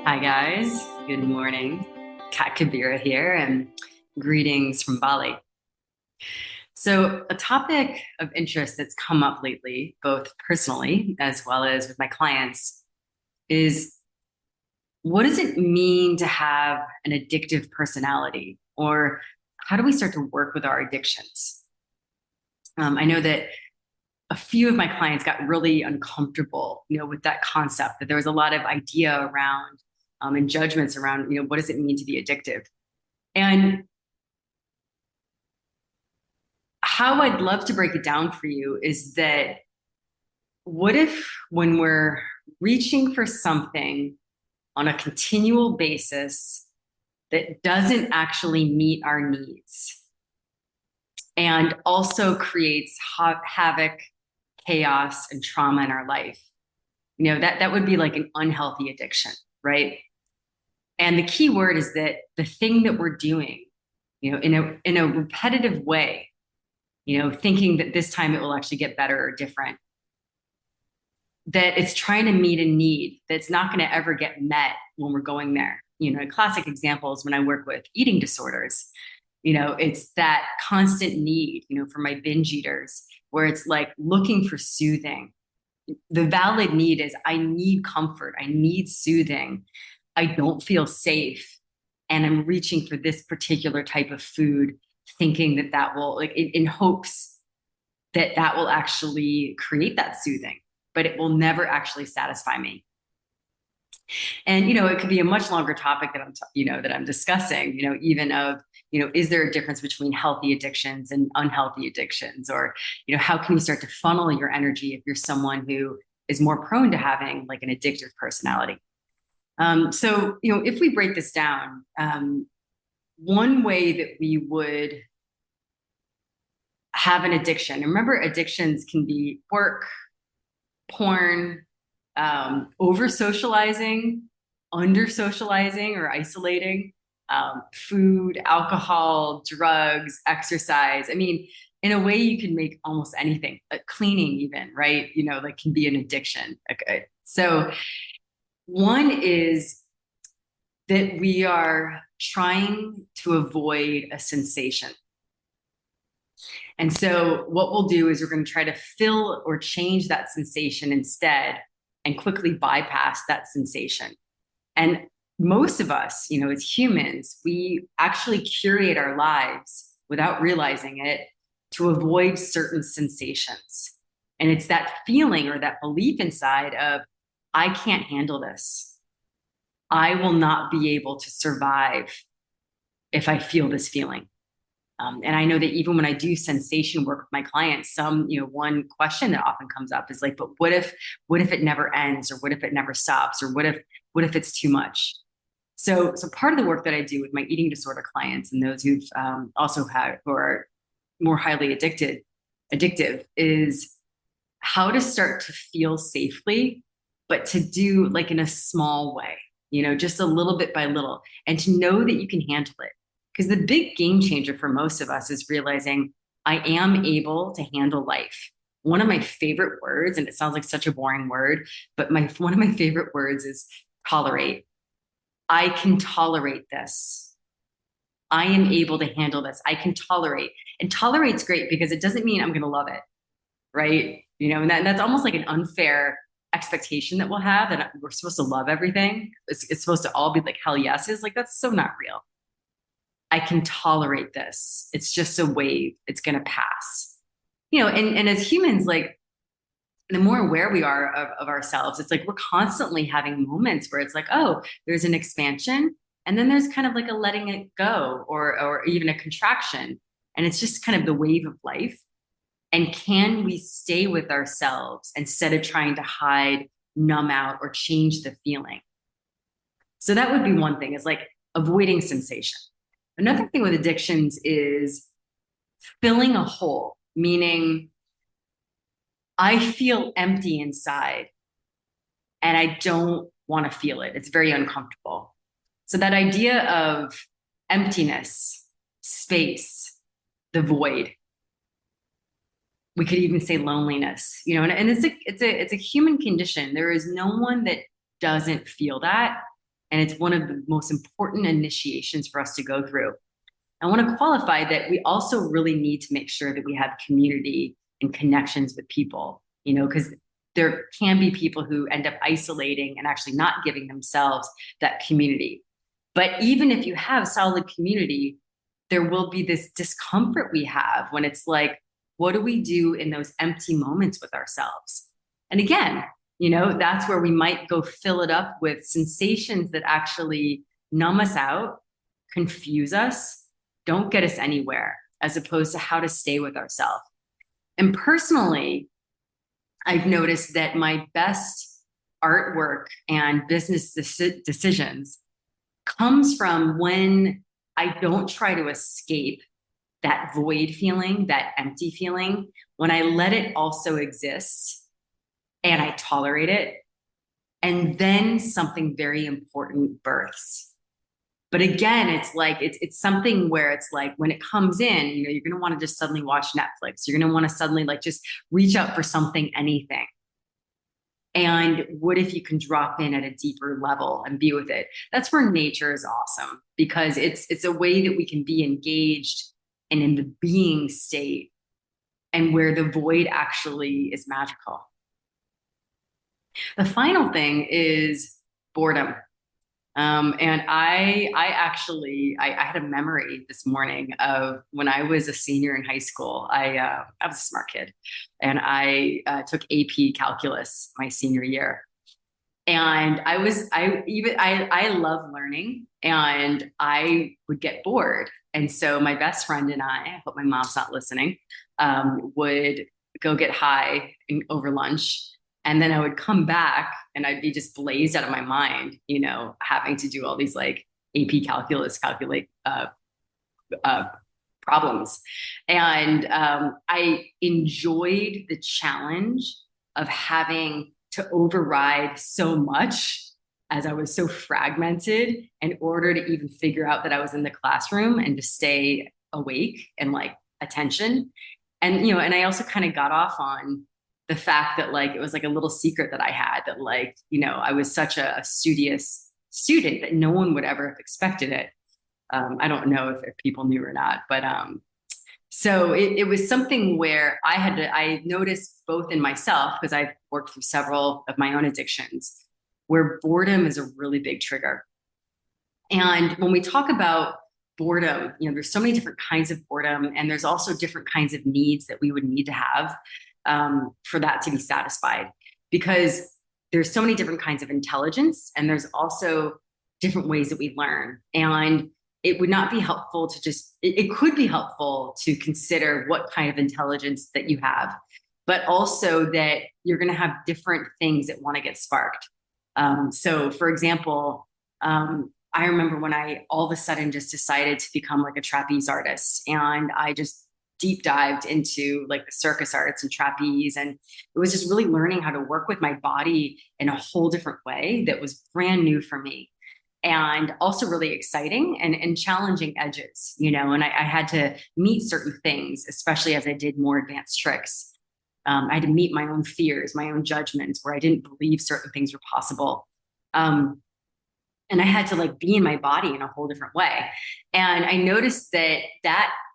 Hi, guys. Good morning. Kat Kabira here, and greetings from Bali. So, a topic of interest that's come up lately, both personally as well as with my clients, is what does it mean to have an addictive personality? Or how do we start to work with our addictions? I know that a few of my clients got really uncomfortable, with that concept, that there was a lot of idea around and judgments around, what does it mean to be addictive? And how I'd love to break it down for you is that what if when we're reaching for something on a continual basis that doesn't actually meet our needs and also creates havoc, chaos, and trauma in our life? That would be like an unhealthy addiction, right? And the key word is that the thing that we're doing, in a repetitive way, thinking that this time it will actually get better or different, that it's trying to meet a need that's not going to ever get met when we're going there. A classic example is when I work with eating disorders. It's that constant need, for my binge eaters, where it's like looking for soothing. The valid need is I need comfort, I need soothing, I don't feel safe, and I'm reaching for this particular type of food, thinking that that will, like, in hopes that that will actually create that soothing, but it will never actually satisfy me. And it could be a much longer topic that I'm discussing, even of, is there a difference between healthy addictions and unhealthy addictions? Or, how can you start to funnel your energy if you're someone who is more prone to having like an addictive personality? So, if we break this down, one way that we would have an addiction, and remember, addictions can be work, porn, over socializing, under socializing or isolating, food, alcohol, drugs, exercise. I mean, in a way, you can make almost anything, cleaning, even, right? Like, can be an addiction. Okay. So, one is that we are trying to avoid a sensation. And so, what we'll do is we're going to try to fill or change that sensation instead and quickly bypass that sensation. And most of us, as humans, we actually curate our lives without realizing it to avoid certain sensations. And it's that feeling or that belief inside of, I can't handle this. I will not be able to survive if I feel this feeling. And I know that even when I do sensation work with my clients, one question that often comes up is like, but what if it never ends, or what if it never stops, or what if it's too much? So part of the work that I do with my eating disorder clients and those who've who are more highly addictive, is how to start to feel safely, but to do like in a small way, just a little bit by little, and to know that you can handle it. Because the big game changer for most of us is realizing I am able to handle life. One of my favorite words, and it sounds like such a boring word, but one of my favorite words is tolerate. I can tolerate this. I am able to handle this. I can tolerate. And tolerate's great because it doesn't mean I'm going to love it, right? And that's almost like an unfair expectation that we'll have, that we're supposed to love everything. It's supposed to all be like hell yeses. Like, that's so not real. I can tolerate this. It's just a wave. It's going to pass. And as humans, like, the more aware we are of ourselves, it's like we're constantly having moments where it's like, oh, there's an expansion. And then there's kind of like a letting it go, or even a contraction. And it's just kind of the wave of life. And can we stay with ourselves instead of trying to hide, numb out, or change the feeling? So that would be one thing, is like avoiding sensation. Another thing with addictions is filling a hole, meaning I feel empty inside and I don't want to feel it. It's very uncomfortable. So that idea of emptiness, space, the void. We could even say loneliness, and it's a human condition. There is no one that doesn't feel that. And it's one of the most important initiations for us to go through. I want to qualify that we also really need to make sure that we have community and connections with people, because there can be people who end up isolating and actually not giving themselves that community. But even if you have solid community, there will be this discomfort we have when it's like, what do we do in those empty moments with ourselves? And again, that's where we might go fill it up with sensations that actually numb us out, confuse us, don't get us anywhere, as opposed to how to stay with ourselves. And personally, I've noticed that my best artwork and business decisions comes from when I don't try to escape that void feeling, that empty feeling, when I let it also exist and I tolerate it. And then something very important births. But again, it's like, it's something where it's like, when it comes in, you're going to want to just suddenly watch Netflix. You're going to want to suddenly like just reach out for something, anything. And what if you can drop in at a deeper level and be with it? That's where nature is awesome, because it's a way that we can be engaged and in the being state, and where the void actually is magical. The final thing is boredom. And I had a memory this morning of when I was a senior in high school. I was a smart kid, and I took AP calculus my senior year. And I love learning, and I would get bored. And so my best friend and I hope my mom's not listening, would go get high over lunch. And then I would come back and I'd be just blazed out of my mind, having to do all these like AP calculus problems. And I enjoyed the challenge of having to override so much, as I was so fragmented, in order to even figure out that I was in the classroom and to stay awake and like attention. And, and I also kind of got off on the fact that like, it was like a little secret that I had, that like, I was such a studious student that no one would ever have expected it. I don't know if people knew or not, but so it was something where I noticed both in myself, because I've worked through several of my own addictions, where boredom is a really big trigger. And when we talk about boredom, there's so many different kinds of boredom, and there's also different kinds of needs that we would need to have for that to be satisfied, because there's so many different kinds of intelligence, and there's also different ways that we learn. And it would not be helpful to it could be helpful to consider what kind of intelligence that you have, but also that you're going to have different things that want to get sparked. So for example, I remember when I all of a sudden just decided to become like a trapeze artist, and I just deep dived into like the circus arts and trapeze. And it was just really learning how to work with my body in a whole different way that was brand new for me, and also really exciting and challenging edges, and I had to meet certain things, especially as I did more advanced tricks. I had to meet my own fears, my own judgments, where I didn't believe certain things were possible. And I had to like be in my body in a whole different way. And I noticed that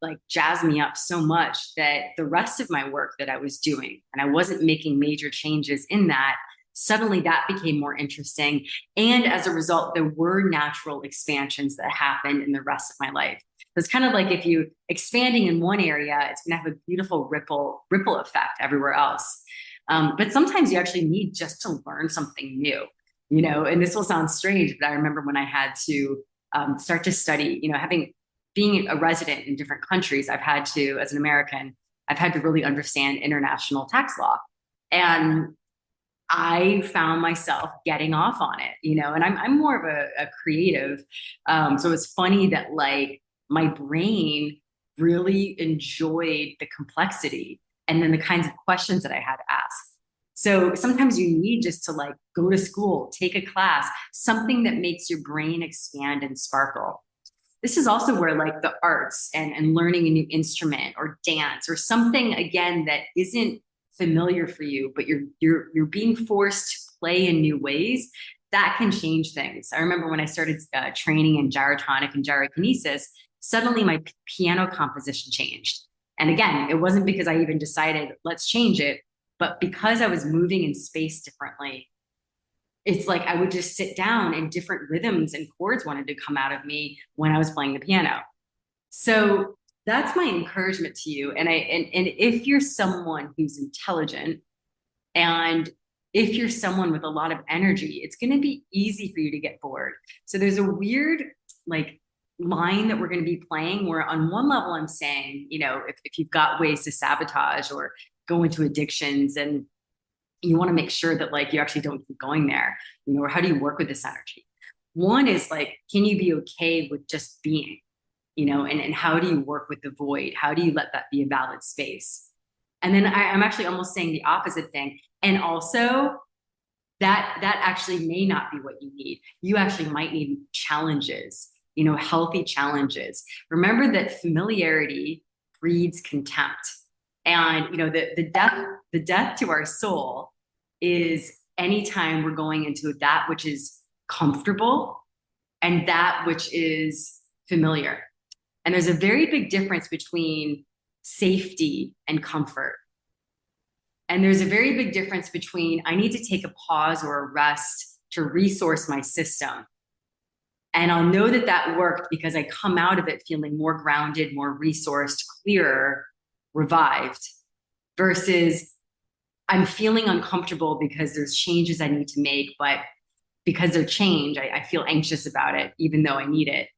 like jazzed me up so much that the rest of my work that I was doing, and I wasn't making major changes in that, suddenly that became more interesting. And as a result, there were natural expansions that happened in the rest of my life. It's kind of like if you expanding in one area, it's going to have a beautiful ripple effect everywhere else. But sometimes you actually need just to learn something new, and this will sound strange, but I remember when I had to start to study, being a resident in different countries, I've had to, as an American, I've had to really understand international tax law. And I found myself getting off on it, and I'm more of a creative. So it's funny that like my brain really enjoyed the complexity and then the kinds of questions that I had to ask. So sometimes you need just to like go to school, take a class, something that makes your brain expand and sparkle. This is also where like the arts and learning a new instrument or dance or something, again, that isn't familiar for you, but you're being forced to play in new ways. that can change things. I remember when I started training in gyrotonic and gyrokinesis, suddenly my piano composition changed. And again, it wasn't because I even decided, let's change it, but because I was moving in space differently. It's like I would just sit down and different rhythms and chords wanted to come out of me when I was playing the piano. So that's my encouragement to you. And if you're someone who's intelligent, and if you're someone with a lot of energy, it's going to be easy for you to get bored. So there's a weird like line that we're going to be playing where on one level I'm saying, if you've got ways to sabotage or go into addictions, and you want to make sure that like you actually don't keep going there, or how do you work with this energy? One is like, can you be okay with just being, and how do you work with the void? How do you let that be a valid space? And then I'm actually almost saying the opposite thing. And also that actually may not be what you need. You actually might need challenges, healthy challenges. Remember that familiarity breeds contempt. And, the death to our soul is anytime we're going into that which is comfortable and that which is familiar. And there's a very big difference between safety and comfort. And there's a very big difference between I need to take a pause or a rest to resource my system. And I'll know that that worked because I come out of it feeling more grounded, more resourced, clearer, revived, versus I'm feeling uncomfortable because there's changes I need to make, but because they're change, I feel anxious about it, even though I need it.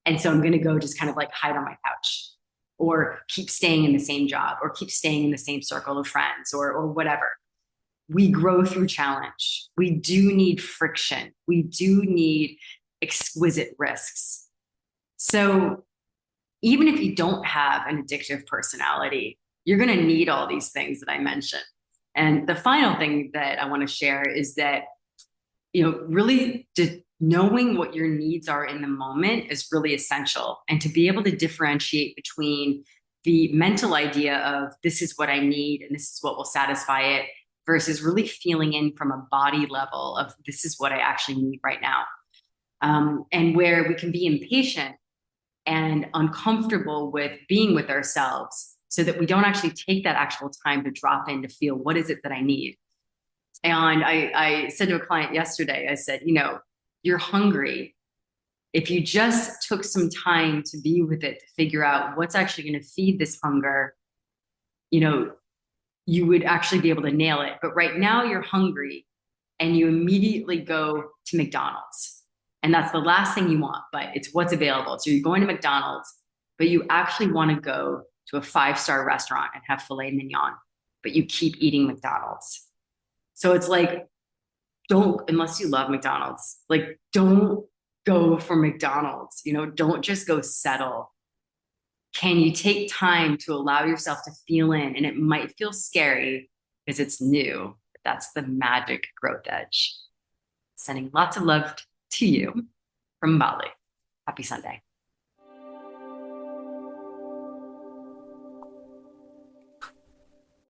And so I'm going to go just kind of like hide on my couch or keep staying in the same job or keep staying in the same circle of friends or whatever. We grow through challenge. We do need friction. We do need exquisite risks. So even if you don't have an addictive personality, you're going to need all these things that I mentioned. And the final thing that I want to share is that, really knowing what your needs are in the moment is really essential. And to be able to differentiate between the mental idea of this is what I need and this is what will satisfy it versus really feeling in from a body level of this is what I actually need right now. And where we can be impatient and uncomfortable with being with ourselves so that we don't actually take that actual time to drop in to feel what is it that I need. And I said to a client yesterday, I said, you're hungry. If you just took some time to be with it, to figure out what's actually going to feed this hunger, you would actually be able to nail it. But right now you're hungry and you immediately go to McDonald's. And that's the last thing you want, but it's what's available. So you're going to McDonald's, but you actually want to go to a 5-star restaurant and have filet mignon, but you keep eating McDonald's. So it's like, unless you love McDonald's, like don't go for McDonald's, don't just go settle. Can you take time to allow yourself to feel in? And it might feel scary because it's new, but that's the magic growth edge. Sending lots of love to you from Bali. Happy Sunday.